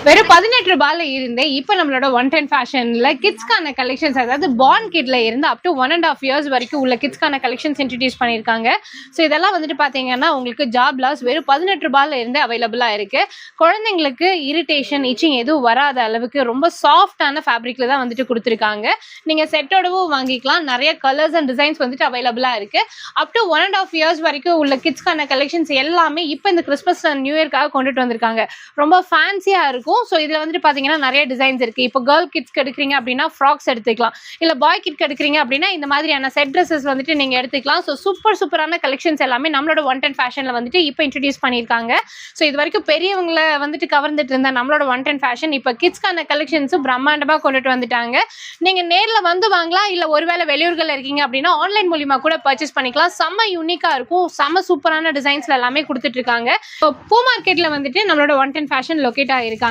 வெறும் 18 ரூபாயில இருந்து இப்போ நம்மளோட 110 ஃபேஷன்ல கிட்ஸ்க்கான கலெக்ஷன்ஸ், அதாவது பார்ன் கிட்ல இருந்து அப் டு 1.5 இயர்ஸ் வரைக்கும் உள்ள கிட்ஸ்க்கான கலெக்ஷன்ஸ் இன்ட்ரடியூஸ் பண்ணியிருக்காங்க. ஸோ இதெல்லாம் வந்துட்டு பார்த்தீங்கன்னா உங்களுக்கு ஜாப் லாஸ் வெறும் 18 ரூபாயில இருந்து அவைலபிளாக இருக்கு. குழந்தைங்களுக்கு இரிட்டேஷன், இச்சிங் எதுவும் வராத அளவுக்கு ரொம்ப சாஃப்டான ஃபேப்ரிக்ல தான் வந்துட்டு கொடுத்துருக்காங்க. நீங்கள் செட்டோடவும் வாங்கிக்கலாம். நிறைய கலர்ஸ் அண்ட் டிசைன்ஸ் வந்துட்டு அவைலபிளாக இருக்கு. அப் டு 1.5 இயர்ஸ் வரைக்கும் உள்ள கிட்ஸ்க்கான கலெக்ஷன்ஸ் எல்லாமே இப்போ இந்த கிறிஸ்மஸ் அண்ட் நியூ இயர்க்காக கொண்டுட்டு வந்திருக்காங்க. ரொம்ப ஃபேன்சியாக இருக்கும். ஸோ இதில் வந்துட்டு பார்த்தீங்கன்னா நிறைய டிசைன்ஸ் இருக்குது. இப்போ கேர்ள் கிட்ஸ்க்கு எடுக்கிறீங்க அப்படின்னா ஃப்ராக்ஸ் எடுத்துக்கலாம். இல்லை பாய் கிட்க்கு எடுக்கிறீங்க அப்படின்னா இந்த மாதிரியான செட் ட்ரெஸ்ஸஸ் வந்துட்டு நீங்கள் எடுத்துக்கலாம். ஸோ சூப்பரான கலெக்ஷன்ஸ் எல்லாமே நம்மளோட 110 ஃபேஷனில் வந்துட்டு இப்போ இன்ட்ரடியூஸ் பண்ணியிருக்காங்க. ஸோ இது வரைக்கும் பெரியவங்களை வந்துட்டு கவர்ந்துட்டு இருந்த நம்மளோட 110 ஃபேஷன் இப்போ கிட்ஸ்க்கான கலெக்ஷன்ஸும் பிரம்மாண்டமாக கொண்டுட்டு வந்துட்டாங்க. நீங்கள் நேரில் வந்து வாங்கலாம். இல்லை ஒருவேளை வெளியூர்களில் இருக்கீங்க அப்படின்னா ஆன்லைன் மூலிமா கூட பர்ச்சேஸ் பண்ணிக்கலாம். செம்ம யூனிக்காக இருக்கும். செம்ம சூப்பரான டிசைன்ஸ்ல எல்லாமே கொடுத்துட்டு இருக்காங்க. இப்போ பூ மார்க்கெட்டில் வந்துட்டு நம்மளோட 110 ஃபேஷன் லொக்கேட் ஆகிருக்காங்க.